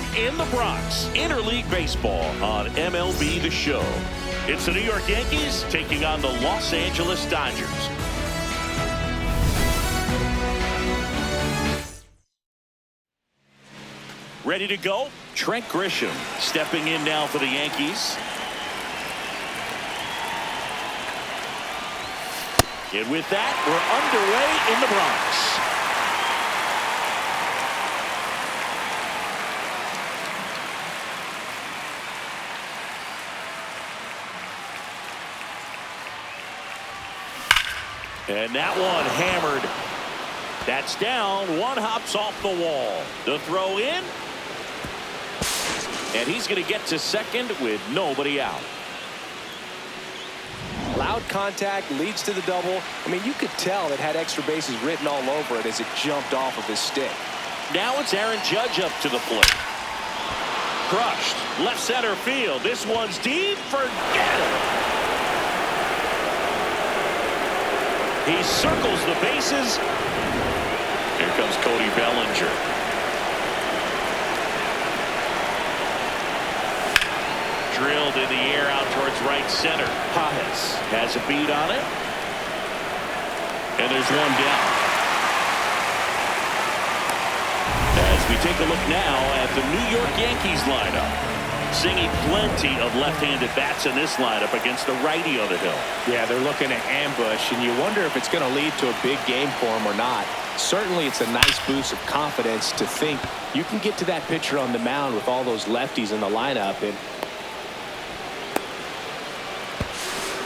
Stadium in the Bronx. Interleague Baseball on MLB The Show. It's the New York Yankees taking on the Los Angeles Dodgers. Ready to go? Trent Grisham stepping in now for the Yankees. And with that, we're underway in the Bronx. And that one hammered. That's down. One hops off the wall. The throw in. And he's going to get to second with nobody out. Loud contact leads to the double. I mean, you could tell it had extra bases written all over it as it jumped off of his stick. Now it's Aaron Judge up to the plate. Crushed. Left center field. This one's deep. Forget it. He circles the bases. Here comes Cody Bellinger. Drilled in the air out towards right center. Pages has a beat on it. And there's one down. As we take a look now at the New York Yankees lineup. Seeing plenty of left-handed bats in this lineup against the righty on the hill. Yeah, they're looking to ambush, and you wonder if it's going to lead to a big game for him or not. Certainly, it's a nice boost of confidence to think you can get to that pitcher on the mound with all those lefties in the lineup. And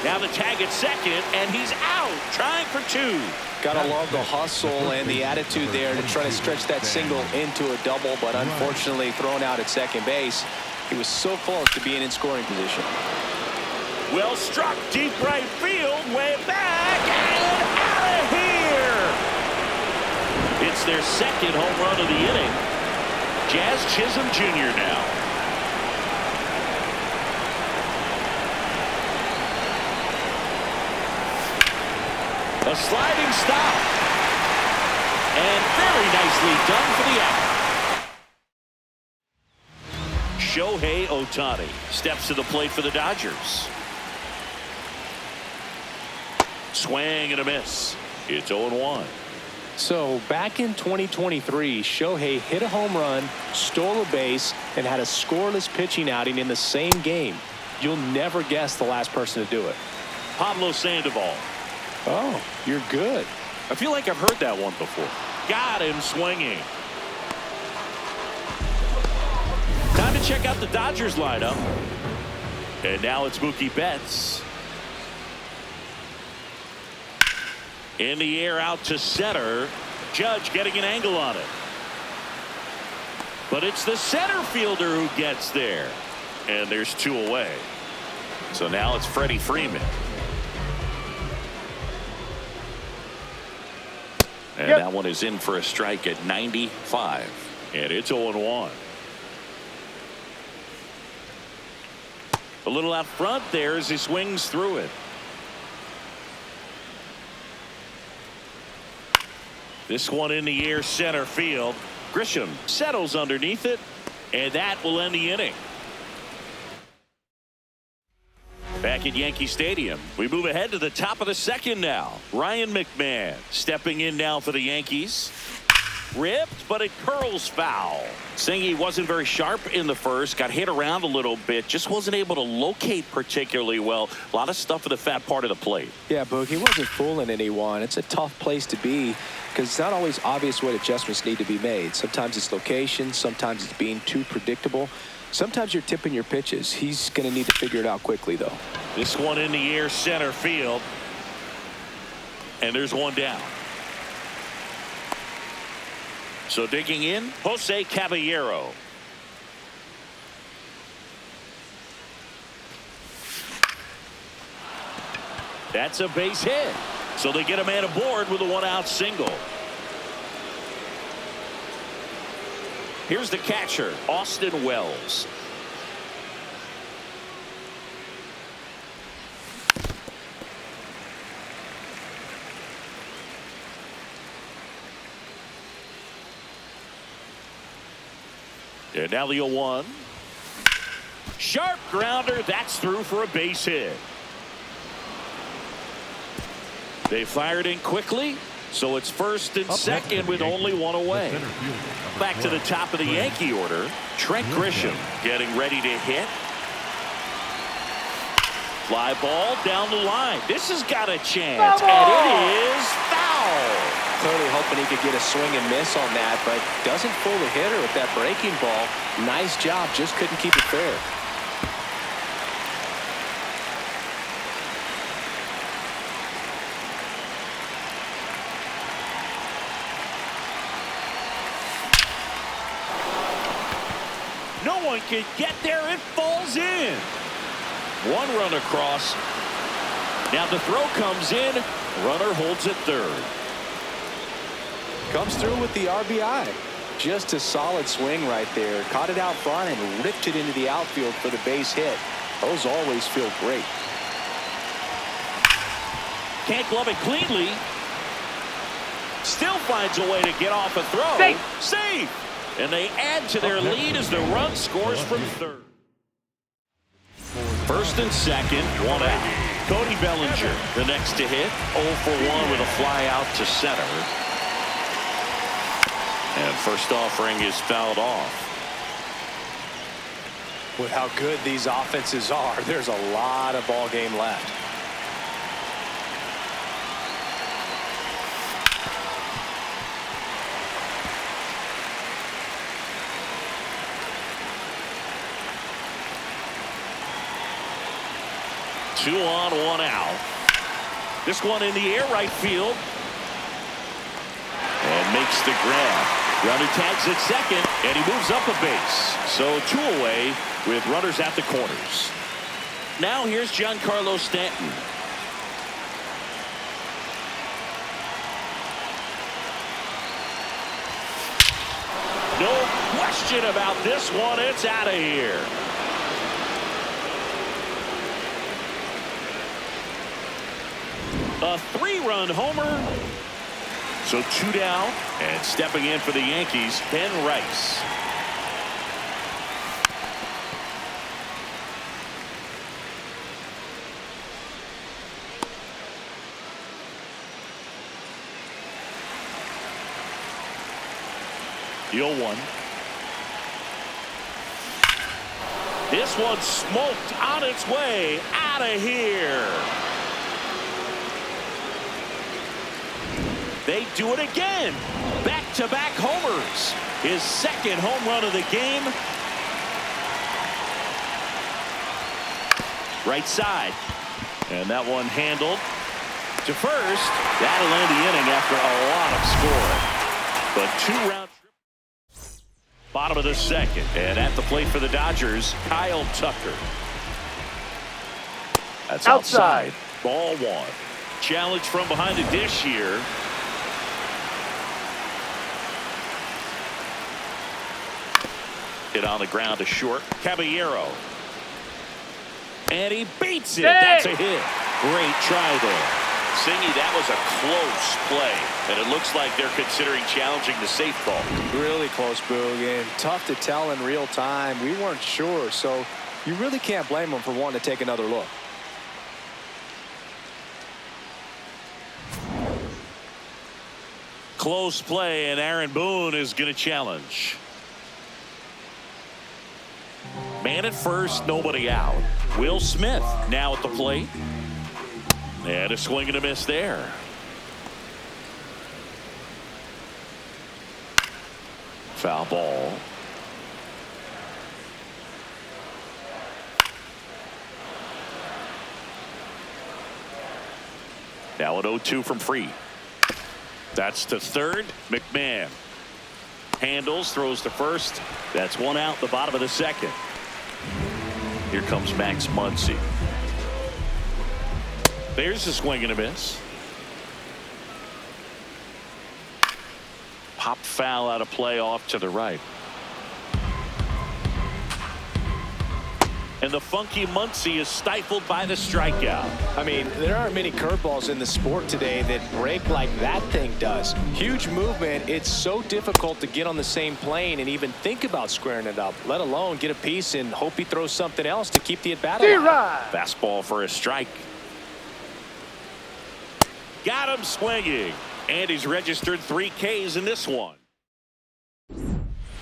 now the tag at second, and he's out, trying for two. Gotta love the hustle and the attitude there to try to stretch that single into a double, but unfortunately thrown out at second base. He was so close to being in scoring position. Well struck, deep right field, way back, and out of here! It's their second home run of the inning. Jazz Chisholm Jr. now. A sliding stop. And very nicely done for the out. Shohei Ohtani steps to the plate for the Dodgers. Swing and a miss. It's 0-1. So back in 2023, Shohei hit a home run, stole a base, and had a scoreless pitching outing in the same game. You'll never guess the last person to do it. Pablo Sandoval. Oh, you're good. I feel like I've heard that one before. Got him swinging. Time to check out the Dodgers lineup. And now it's Mookie Betts. In the air out to center. Judge getting an angle on it. But it's the center fielder who gets there. And there's two away. So now it's Freddie Freeman. And that one is in for a strike at 95. And it's 0-1. A little out front there as he swings through it. This one in the air center field. Grisham settles underneath it. And that will end the inning. Back at Yankee Stadium, we move ahead to the top of the second now. Ryan McMahon stepping in now for the Yankees. Ripped, but it curls foul. Singy wasn't very sharp in the first, got hit around a little bit, just wasn't able to locate particularly well. A lot of stuff in the fat part of the plate. Yeah, Boog, he wasn't fooling anyone. It's a tough place to be because it's not always obvious what adjustments need to be made. Sometimes it's location, sometimes it's being too predictable. Sometimes you're tipping your pitches. He's going to need to figure it out quickly, though. This one in the air center field. And there's one down. So digging in, Jose Caballero. That's a base hit. So they get a man aboard with a one-out single. Here's the catcher, Austin Wells. And now the 0-1. Sharp grounder. That's through for a base hit. They fired in quickly, so it's first and second with only one away. Back to the top of the Yankee order. Trent Grisham getting ready to hit. Fly ball down the line. This has got a chance, and it is foul. Clearly hoping he could get a swing and miss on that, but doesn't fool the hitter with that breaking ball. Nice job, just couldn't keep it fair. No one can get there. It falls in. One run across. Now the throw comes in. Runner holds at third. Comes through with the RBI. Just a solid swing right there. Caught it out front and ripped it into the outfield for the base hit. Those always feel great. Can't glove it cleanly. Still finds a way to get off a throw. Safe. And they add to their lead as the run scores from third. First and second, one out. Cody Bellinger, the next to hit. 0 for 1 with a fly out to center. And first offering is fouled off. With how good these offenses are, there's a lot of ball game left. Two on, one out. This one in the air right field. And makes the grab. Runner tags at second, and he moves up a base. So 2 away with runners at the corners. Now here's Giancarlo Stanton. No question about this one. It's out of here. A 3-run homer. So 2 down, and stepping in for the Yankees, Ben Rice. The 0-1. This one smoked on its way out of here. They do it again. Back-to-back homers. His second home run of the game. Right side. And that one handled to first. That'll end the inning after a lot of scoring. But 2-round trip. Bottom of the second. And at the plate for the Dodgers, Kyle Tucker. That's outside. Ball 1. Challenge from behind the dish here. Hit on the ground to short. Caballero. And he beats it. That's a hit. Great try there. Singy, that was a close play. And it looks like they're considering challenging the safe ball. Really close, Boog, and tough to tell in real time. We weren't sure, so you really can't blame them for wanting to take another look. Close play, and Aaron Boone is going to challenge. Man at first, nobody out. Will Smith now at the plate. And a swing and a miss there. Foul ball. Now an 0-2 from Free. That's to third. McMahon handles, throws to first. That's one out, the bottom of the second. Here comes Max Muncy. There's a swing and a miss. Pop foul out of play off to the right. And the funky Muncie is stifled by the strikeout. I mean, there aren't many curveballs in the sport today that break like that thing does. Huge movement. It's so difficult to get on the same plane and even think about squaring it up, let alone get a piece and hope he throws something else to keep the at-bat alive. Fastball for a strike. Got him swinging. And he's registered 3 Ks in this one.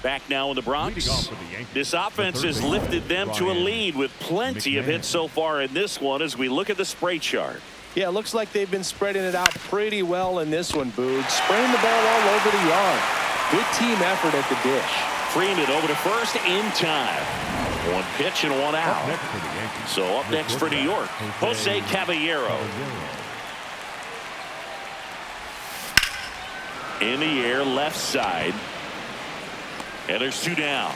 Back now in the Bronx. This offense has lifted them to a lead with plenty of hits so far in this one as we look at the spray chart. Yeah, it looks like they've been spreading it out pretty well in this one, Boog. Spraying the ball all over the yard. Good team effort at the dish. Freeman over to first in time. 1 pitch and 1 out. So up next for New York, Jose Caballero. In the air, left side. And there's 2 down.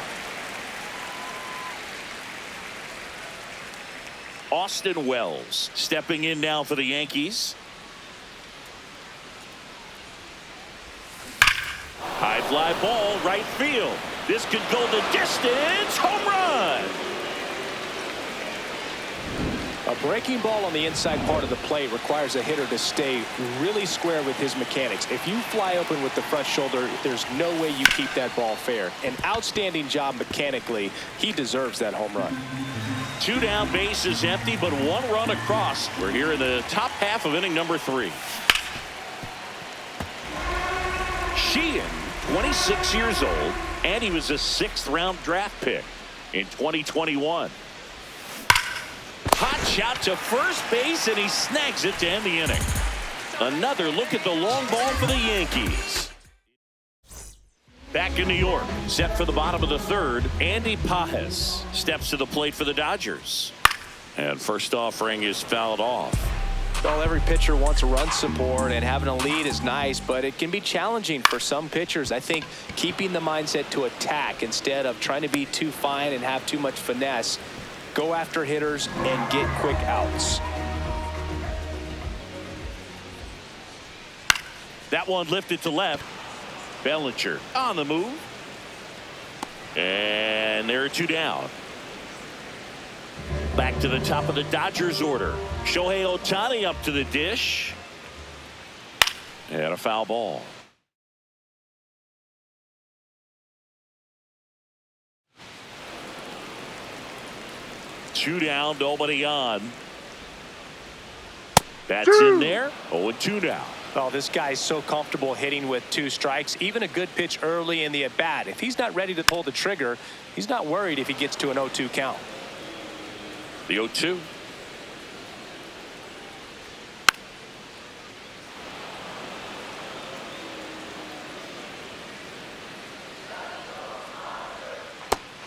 Austin Wells stepping in now for the Yankees. High fly ball, right field. This could go the distance. Home run. A breaking ball on the inside part of the plate requires a hitter to stay really square with his mechanics. If you fly open with the front shoulder, there's no way you keep that ball fair. An outstanding job mechanically. He deserves that home run. 2 down, bases empty, but 1 run across. We're here in the top half of inning number 3. Sheehan, 26 years old, and he was a 6th-round draft pick in 2021. Hot shot to first base, and he snags it to end the inning. Another look at the long ball for the Yankees. Back in New York, set for the bottom of the 3rd, Andy Pages steps to the plate for the Dodgers. And first offering is fouled off. Well, every pitcher wants run support, and having a lead is nice, but it can be challenging for some pitchers. I think keeping the mindset to attack instead of trying to be too fine and have too much finesse. Go after hitters and get quick outs. That one lifted to left. Bellinger on the move. And there are 2 down. Back to the top of the Dodgers order. Shohei Ohtani up to the dish. And a foul ball. Two down, nobody on. That's in there. 0-2 now. Oh, this guy's so comfortable hitting with 2 strikes. Even a good pitch early in the at-bat. If he's not ready to pull the trigger, he's not worried if he gets to an 0-2 count. The 0-2.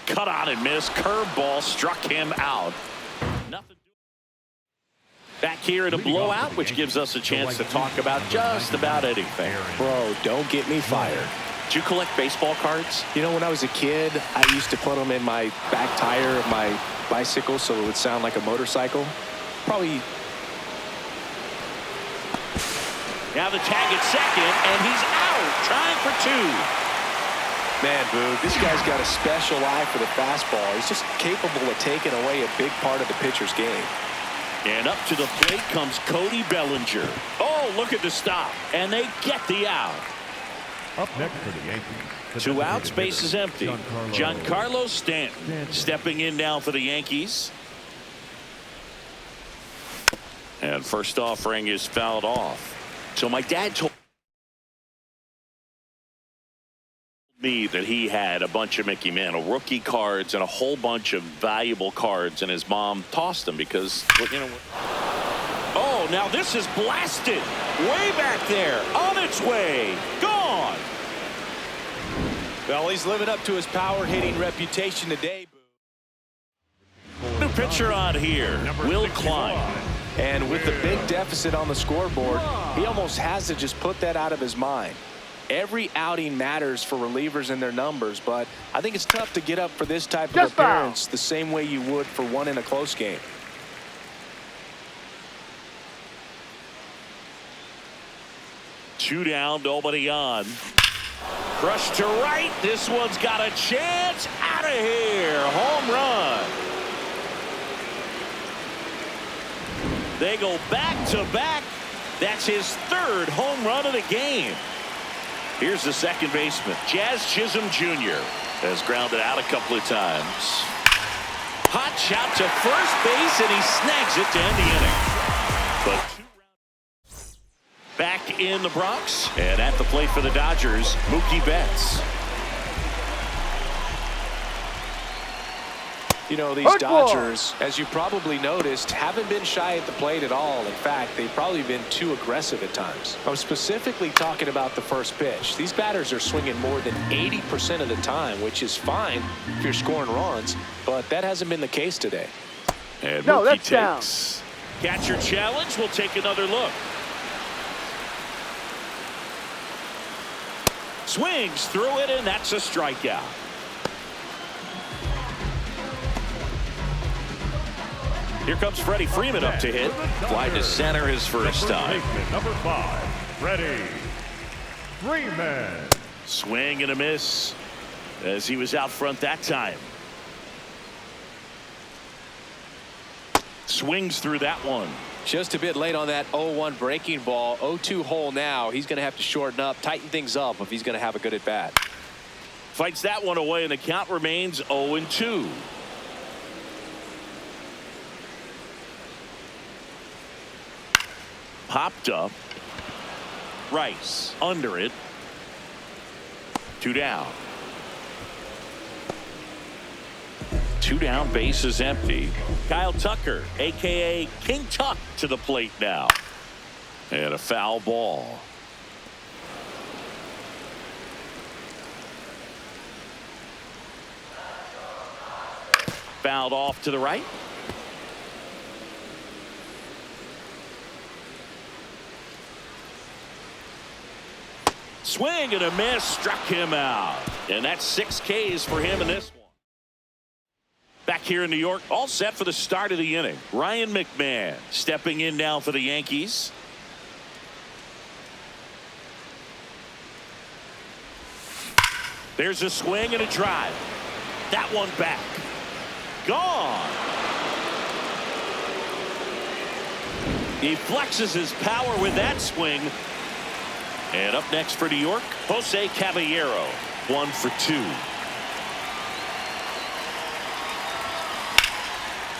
Cut on and missed. Curveball struck him out. Nothing. Back here in a blowout, which gives us a chance to talk about just about anything. Bro, don't get me fired. Did you collect baseball cards? You know, when I was a kid, I used to put them in my back tire of my bicycle so it would sound like a motorcycle. Probably. Now the tag at second, and he's out, trying for 2. Man, Boog, this guy's got a special eye for the fastball. He's just capable of taking away a big part of the pitcher's game. And up to the plate comes Cody Bellinger. Oh, look at the stop. And they get the out. Up next for the Yankees. 2 outs, base is empty. Giancarlo Stanton stepping in now for the Yankees. And first offering is fouled off. So my dad told me that he had a bunch of Mickey Mantle rookie cards and a whole bunch of valuable cards, and his mom tossed them because, you know. Oh, now this is blasted way back there, on its way, gone. Well, he's living up to his power hitting reputation today. New pitcher on here, Will Klein. And with the big deficit on the scoreboard, he almost has to just put that out of his mind. Every outing matters for relievers and their numbers, but I think it's tough to get up for this type of appearance the same way you would for one in a close game. Two down, nobody on. Crushed to right. This one's got a chance. Out of here. Home run. They go back-to-back. That's his third home run of the game. Here's the second baseman, Jazz Chisholm Jr. has grounded out a couple of times. Hot shot to first base, and he snags it to end the inning. But back in the Bronx, and at the plate for the Dodgers, Mookie Betts. You know, these Dodgers, as you probably noticed, haven't been shy at the plate at all. In fact, they've probably been too aggressive at times. I'm specifically talking about the first pitch. These batters are swinging more than 80% of the time, which is fine if you're scoring runs, but that hasn't been the case today. And Mookie takes. Catcher challenge. We'll take another look. Swings through it, and that's a strikeout. Here comes Freddie Freeman up to hit. Fly to center his first time. Number 5, Freddie Freeman. Swing and a miss as he was out front that time. Swings through that one. Just a bit late on that 0-1 breaking ball. 0-2 hole now. He's going to have to shorten up, tighten things up if he's going to have a good at bat. Fights that one away, and the count remains 0-2. Popped up. Rice under it. 2 down. 2 down, base is empty. Kyle Tucker, a.k.a. King Tuck, to the plate now. And a foul ball. Fouled off to the right. Swing and a miss, struck him out. And that's 6 Ks for him in this one. Back here in New York, all set for the start of the inning. Ryan McMahon stepping in now for the Yankees. There's a swing and a drive. That one back. Gone. He flexes his power with that swing. And up next for New York, Jose Caballero, 1 for 2.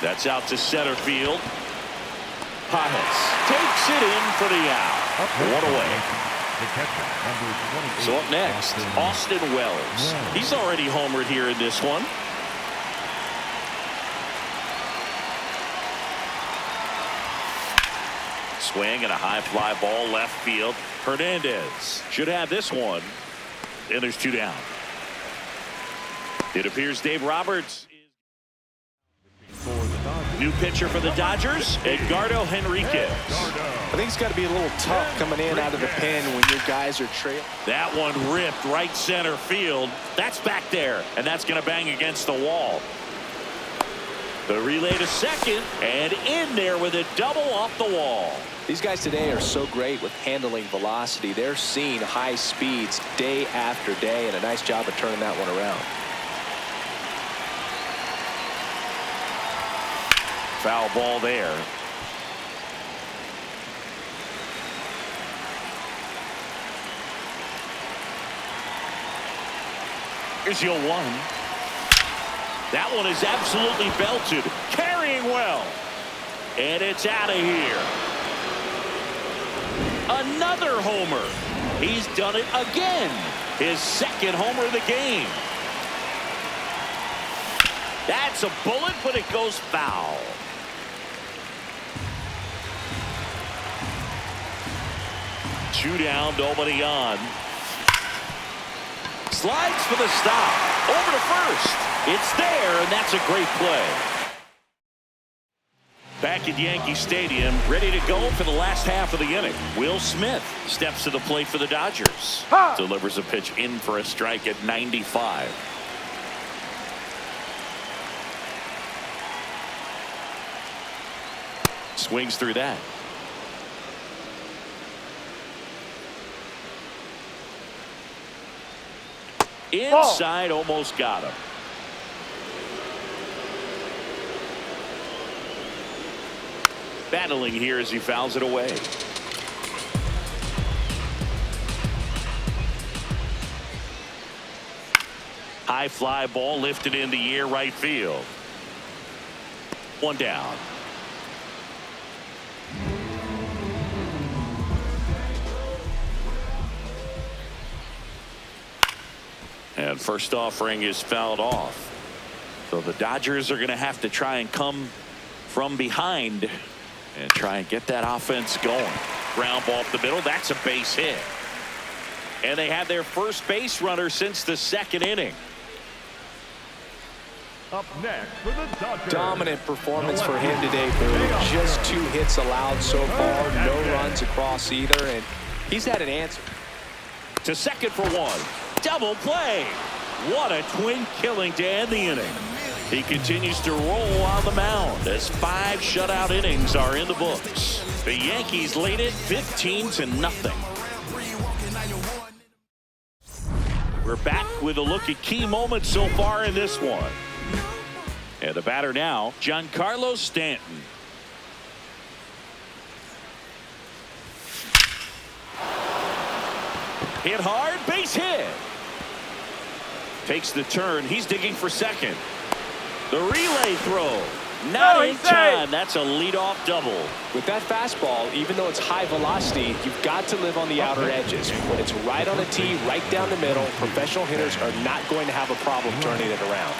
That's out to center field. Pajes takes it in for the out. 1 away. So up next, Austin Wells. He's already homered here in this one. Swing and a high fly ball left field. Hernandez should have this one. And there's 2 down. It appears Dave Roberts is new pitcher for the Dodgers, Edgardo Henriquez. I think it's got to be a little tough coming in out of the pen when your guys are trailing. That one ripped right center field. That's back there, and that's going to bang against the wall. The relay to second, and in there with a double off the wall. These guys today are so great with handling velocity. They're seeing high speeds day after day, and a nice job of turning that one around. Foul ball there. Here's 0-1. That one is absolutely belted. Carrying well. And it's out of here. Another homer. He's done it again. His second homer of the game. That's a bullet, but it goes foul. Two down, nobody on. Slides for the stop. Over to first. It's there, and that's a great play. Back at Yankee Stadium, ready to go for the last half of the inning. Will Smith steps to the plate for the Dodgers. Delivers a pitch in for a strike at 95. Swings through that. Inside, almost got him. battling here as he fouls it away. High fly ball lifted in the air, right field. One down. And first offering is fouled off. So the Dodgers are going to have to try and come from behind and try and get that offense going. Ground ball up the middle. That's a base hit. And they have their first base runner since the second inning. Up next for the Dodgers. Dominant performance for him today, Boo. Just 2 hits allowed so far, no runs across either, and he's had an answer. To second for one. Double play. What a twin killing to end the inning. He continues to roll on the mound as 5 shutout innings are in the books. The Yankees lead it 15-0. We're back with a look at key moments so far in this one. And the batter now, Giancarlo Stanton. Hit hard, base hit. Takes the turn. He's digging for second. The relay throw. Not in time. That's a leadoff double. With that fastball, even though it's high velocity, you've got to live on the outer edges. When it's right on the tee, right down the middle, professional hitters are not going to have a problem turning it around.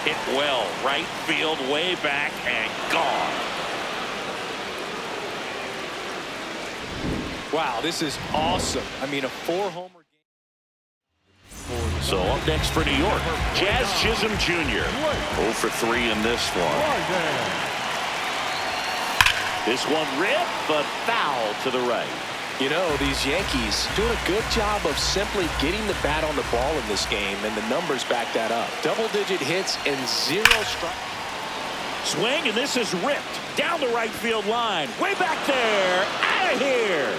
Hit well, right field, way back, and gone. Wow, this is awesome. I mean, a 4-homer game. So up next for New York, Jazz Chisholm Jr. 0 for 3 in this one. This one ripped, but foul to the right. You know, these Yankees doing a good job of simply getting the bat on the ball in this game, and the numbers back that up. Double-digit hits and 0 strikes. Swing, and this is ripped down the right field line. Way back there, out of here.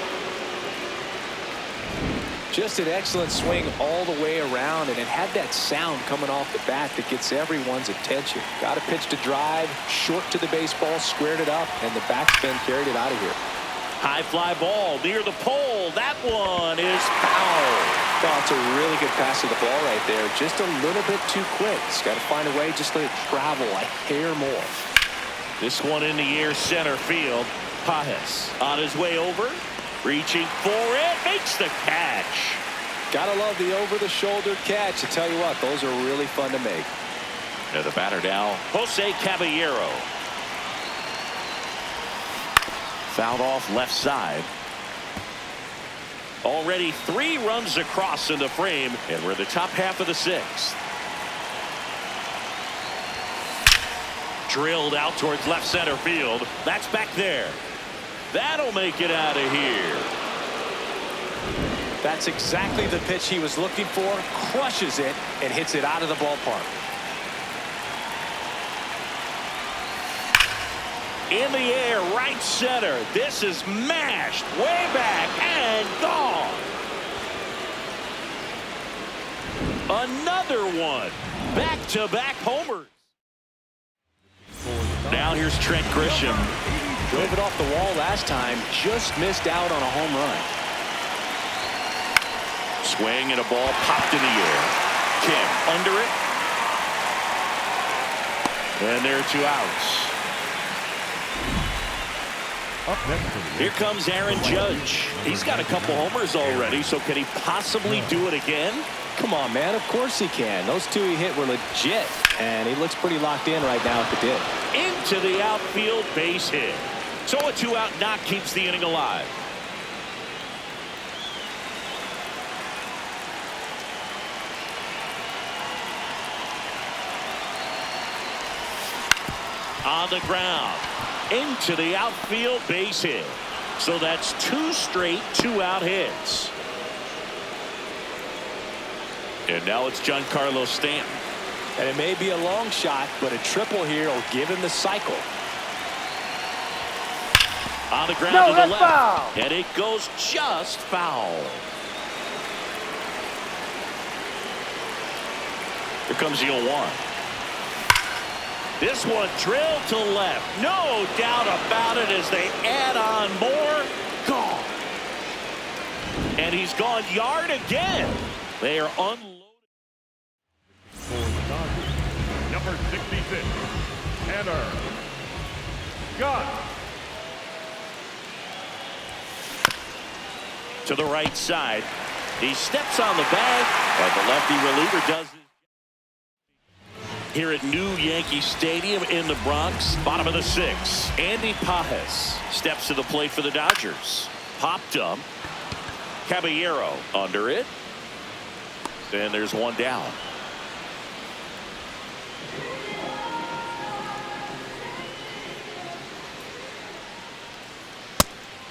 Just an excellent swing all the way around, and it had that sound coming off the bat that gets everyone's attention. Got a pitch to drive, short to the baseball, squared it up, and the backspin carried it out of here. High fly ball near the pole. That one is foul. Oh, it's a really good pass to the ball right there. Just a little bit too quick. He's got to find a way, just let it travel a hair more. This one in the air, center field. Pajes on his way over, reaching for it, makes the catch. Gotta love the over-the-shoulder catch. I tell you what, those are really fun to make. Now the batter now, Jose Caballero. Fouled off left side. Already 3 runs across in the frame, and we're in the top half of the 6th. Drilled out towards left center field. That's back there. That'll make it out of here. That's exactly the pitch he was looking for. Crushes it and hits it out of the ballpark. In the air, right center. This is mashed way back and gone. Another one. Back-to-back homers. Now here's Trent Grisham. Drove it off the wall last time. Just missed out on a home run. Swing and a ball popped in the air. Quién under it. And there are 2 outs. Here comes Aaron Judge. He's got a couple homers already, so can he possibly do it again? Come on, man. Of course he can. Those 2 he hit were legit, and he looks pretty locked in right now at the dip. Into the outfield, base hit. So a 2-out knock keeps the inning alive. On the ground. Into the outfield, base hit. So that's 2 straight 2-out hits. And now it's Giancarlo Stanton. And it may be a long shot, but a triple here will give him the cycle. On the ground to the left. Foul. And it goes just foul. Here comes the 0-1. This one drilled to left. No doubt about it as they add on more. Gone. And he's gone yard again. They are unloaded. For the Dodgers, number 66, Tanner Scott. To the right side. He steps on the bag, and the lefty reliever does it. Here at New Yankee Stadium in the Bronx, bottom of the 6th. Andy Pajes steps to the plate for the Dodgers. Popped up. Caballero under it. And there's one down.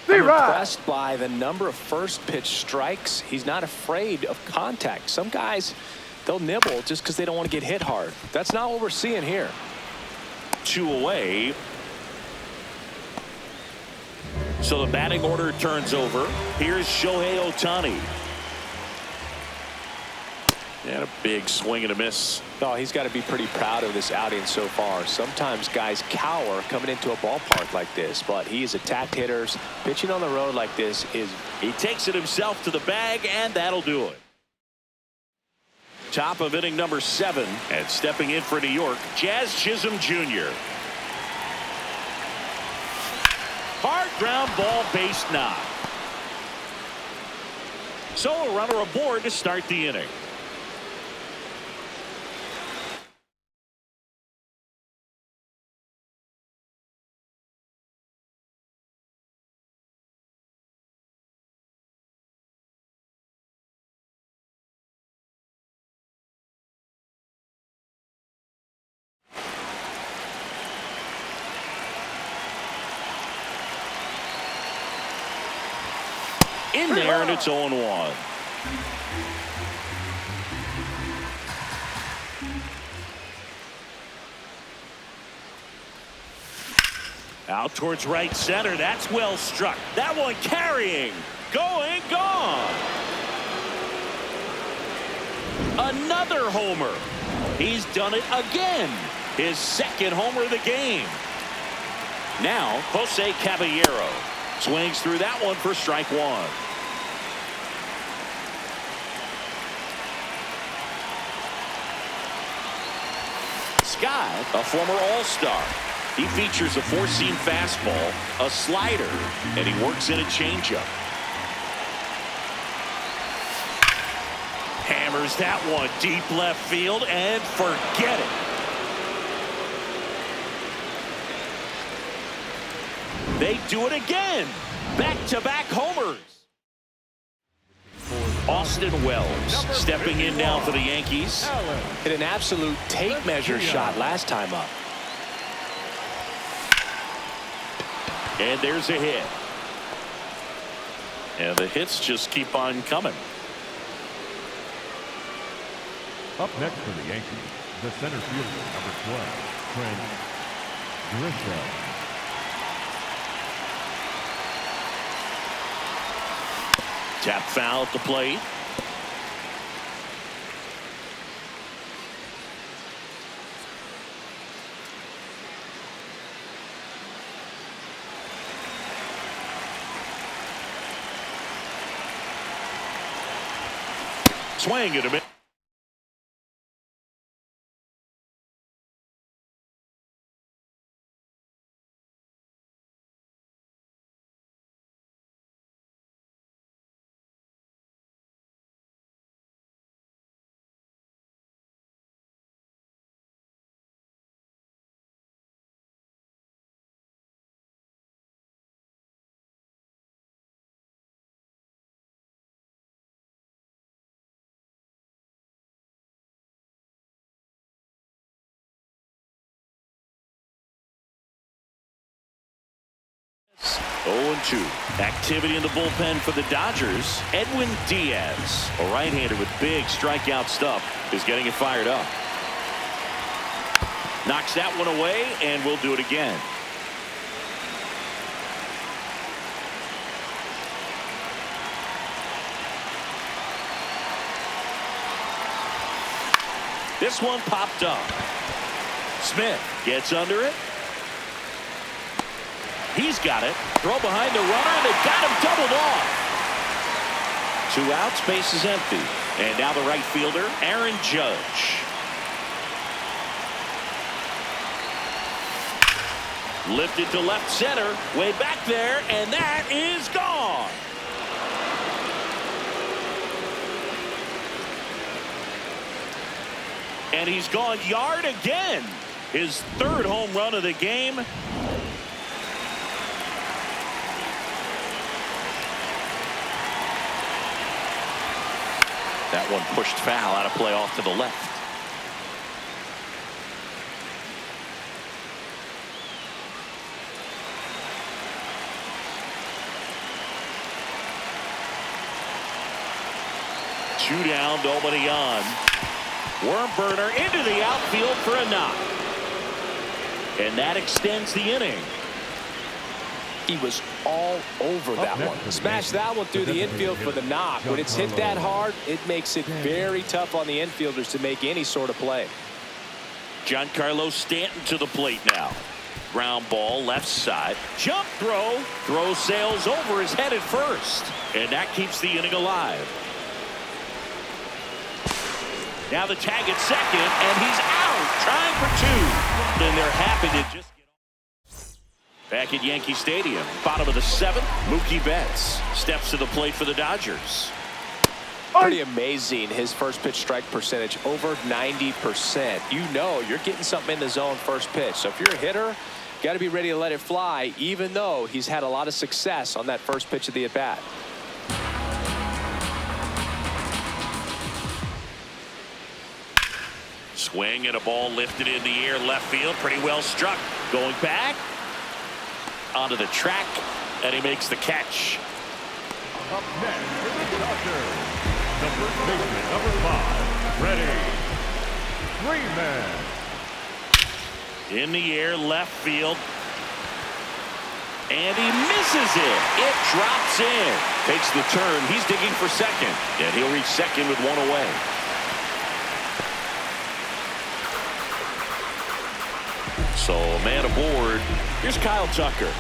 I'm impressed by the number of first pitch strikes. He's not afraid of contact. Some guys, they'll nibble just because they don't want to get hit hard. That's not what we're seeing here. 2 away. So the batting order turns over. Here's Shohei Ohtani. And a big swing and a miss. Oh, he's got to be pretty proud of this outing so far. Sometimes guys cower coming into a ballpark like this, but he's attacked hitters. Pitching on the road like this is... He takes it himself to the bag, and that'll do it. Top of inning number 7, and stepping in for New York, Jazz Chisholm Jr. Hard ground ball, base knock. So a runner aboard to start the inning. In there, and it's 0-1. Out towards right center. That's well struck. That one carrying. Going, gone. Another homer. He's done it again. His 2nd homer of the game. Now, Jose Caballero swings through that one for strike 1. Scott, a former All-Star. He features a 4-seam fastball, a slider, and he works in a changeup. Hammers that one deep left field and forget it. They do it again. Back-to-back homers. Austin Wells stepping in now for the Yankees. Hit an absolute tape measure shot last time up. And there's a hit. And the hits just keep on coming. Up next for the Yankees, the center fielder, number 12, Trent Grisham. Tap foul at the plate. Swing at a minute. Oh, 0-2. Activity in the bullpen for the Dodgers. Edwin Diaz, a right-hander with big strikeout stuff, is getting it fired up. Knocks that one away, and we'll do it again. This one popped up. Smith gets under it. He's got it. Throw behind the runner. They've got him doubled off. 2 outs, base is empty. And now the right fielder, Aaron Judge. Lifted to left center, way back there, and that is gone. And he's gone yard again. His 3rd home run of the game. That one pushed foul, out of play off to the left. Two down, nobody on. Worm burner into the outfield for a knock. And that extends the inning. He was all over that one. Smashed that one through the infield for the knock. When it's hit that hard, it makes it very tough on the infielders to make any sort of play. Giancarlo Stanton to the plate now. Ground ball left side. Jump throw. Throw sails over his head at first. And that keeps the inning alive. Now the tag at second, and he's out, trying for 2. And they're happy to just get off. Back at Yankee Stadium, bottom of the 7th, Mookie Betts steps to the plate for the Dodgers. Pretty amazing, his first pitch strike percentage, over 90%. You know you're getting something in the zone first pitch. So if you're a hitter, got to be ready to let it fly, even though he's had a lot of success on that first pitch of the at-bat. Swing and a ball lifted in the air, left field, pretty well struck. Going back onto the track, and he makes the catch. Up next for the Dodgers, the first baseman, number 5, Freddie Freeman. In the air, left field, and he misses it. It drops in. Takes the turn. He's digging for second, and he'll reach second with 1 away. So a man aboard. Here's Kyle Tucker.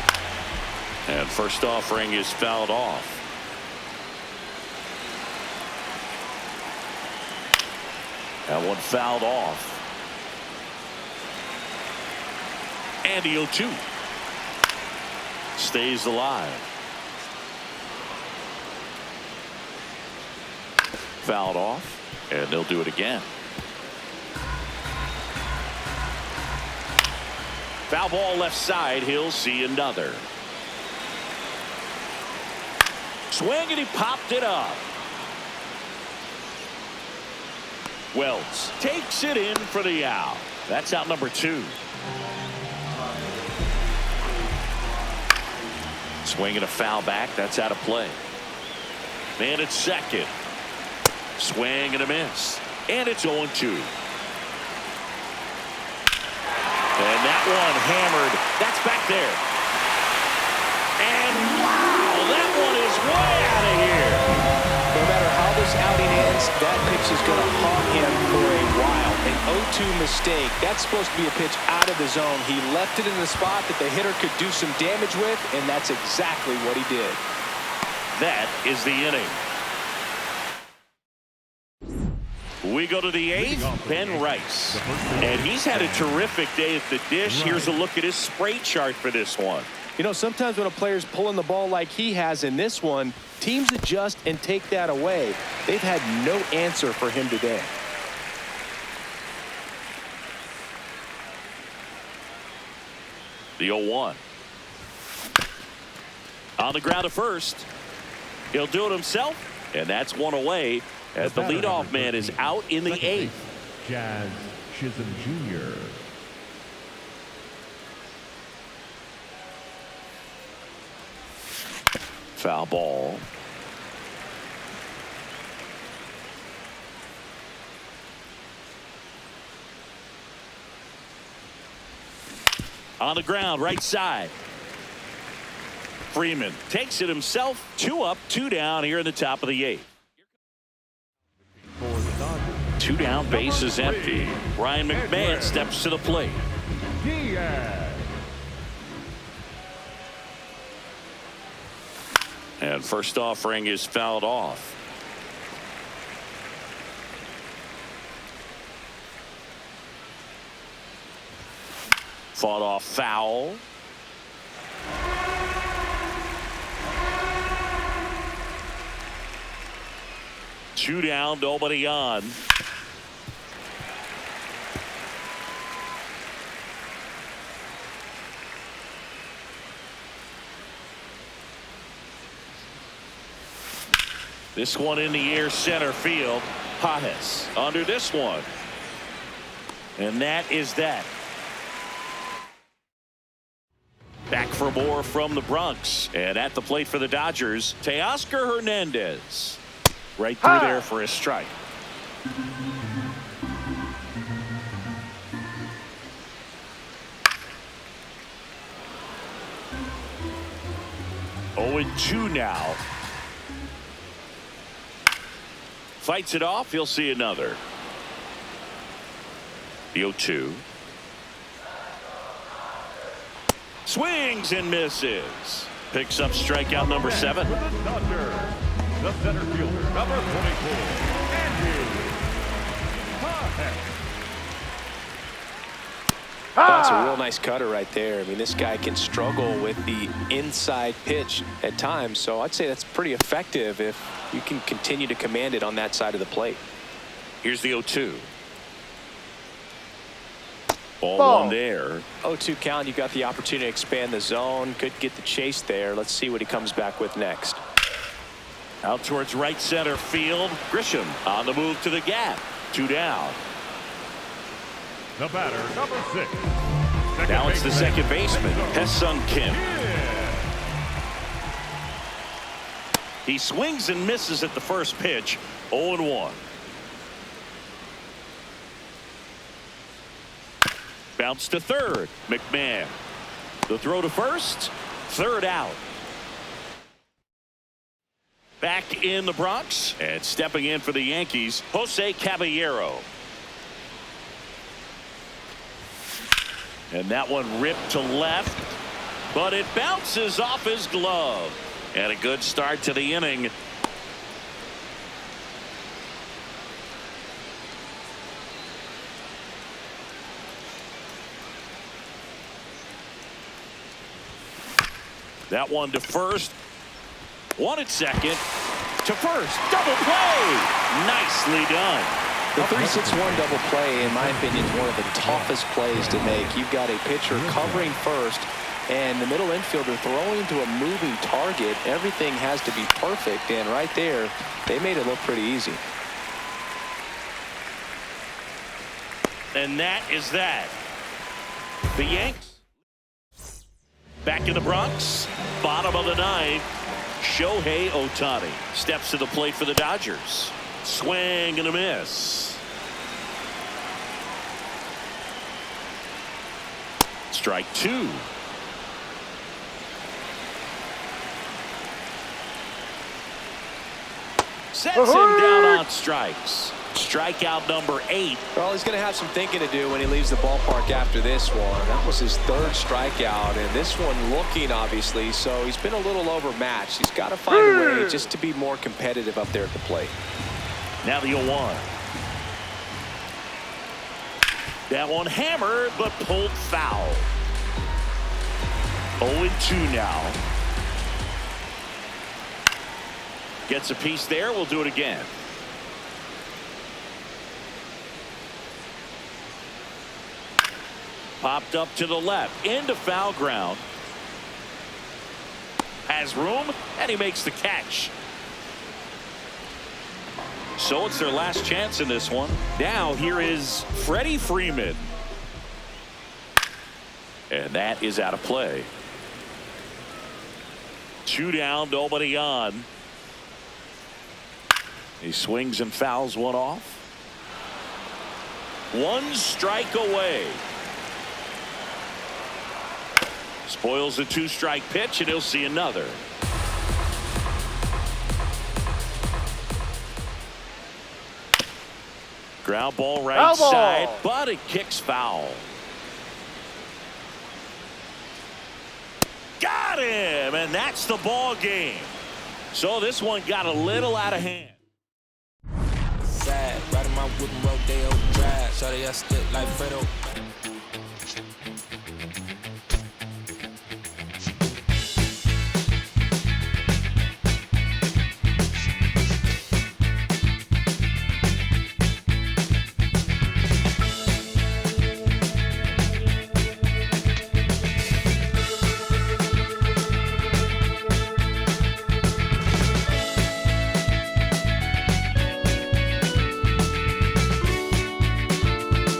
And first offering is fouled off. That one fouled off. And the 0-2. Stays alive. Fouled off. And they'll do it again. Foul ball left side. He'll see another. Swing, and he popped it up. Wells takes it in for the out. That's out number 2. Swing and a foul back. That's out of play. Man at second. Swing and a miss. And it's 0-2. And that one hammered. That's back there. And wow, that one is way out of here. No matter how this outing ends, that pitch is going to haunt him for a while. An 0-2 mistake. That's supposed to be a pitch out of the zone. He left it in the spot that the hitter could do some damage with, and that's exactly what he did. That is the inning. We go to the 8th, Ben Rice. And he's had a terrific day at the dish. Here's a look at his spray chart for this one. You know, sometimes when a player's pulling the ball like he has in this one, teams adjust and take that away. They've had no answer for him today. The 0-1. On the ground at first. He'll do it himself, and that's 1 away. As the leadoff man is out in the 8th. Jazz Chisholm Jr. Foul ball. On the ground, right side. Freeman takes it himself. 2 up, 2 down here in the top of the 8th. 2 down, base is empty. Ryan McMahon steps to the plate. Diaz. And first offering is fouled off. Fought off foul. Two down, nobody on. This one in the air, center field. Pajes under this one. And that is that. Back for more from the Bronx. And at the plate for the Dodgers, Teoscar Hernandez. Right through there for a strike. Oh, and 2 now. Fights it off. He'll see another. The 0-2. Swings and misses. Picks up strikeout number 7. The center fielder, number 24, Andy Pajes. That's a real nice cutter right there. I mean, this guy can struggle with the inside pitch at times, so I'd say that's pretty effective if you can continue to command it on that side of the plate. Here's the 0-2. Ball one there. 0-2 count. You got the opportunity to expand the zone. Could get the chase there. Let's see what he comes back with next. Out towards right center field. Grisham on the move to the gap. 2 down. The batter, number 6. Now it's the second baseman, Ha-Seong Kim. He swings and misses at the first pitch. 0-1. Bounce to third. McMahon. The throw to first. Third out. Back in the Bronx and stepping in for the Yankees, Jose Caballero. And that one ripped to left, but it bounces off his glove. And a good start to the inning. That one to first. One at second. To first. Double play. Nicely done. The 3-6-1 double play, in my opinion, is one of the toughest plays to make. You've got a pitcher covering first and the middle infielder throwing to a moving target. Everything has to be perfect, and right there, they made it look pretty easy. And that is that. The Yanks back in the Bronx. Bottom of the 9th. Shohei Ohtani steps to the plate for the Dodgers. Swing and a miss. Strike 2. Sets him down on strikes. Strikeout number 8. Well, he's going to have some thinking to do when he leaves the ballpark after this one. That was his 3rd strikeout, and this one looking, obviously, so he's been a little overmatched. He's got to find a way just to be more competitive up there at the plate. Now the 0-1. That one hammered, but pulled foul. 0-2 now. Gets a piece there. We'll do it again. Popped up to the left. Into foul ground. Has room, and he makes the catch. So it's their last chance in this one. Now here is Freddie Freeman. And that is out of play. 2 down, nobody on. He swings and fouls one off. 1 strike away. Spoils the 2-strike pitch, and he'll see another. Ground ball right side, but it kicks foul. Got him, and that's the ball game. So this one got a little out of hand. Sad, riding my whip and rodeo drive. Shorty, I stick like Fredo.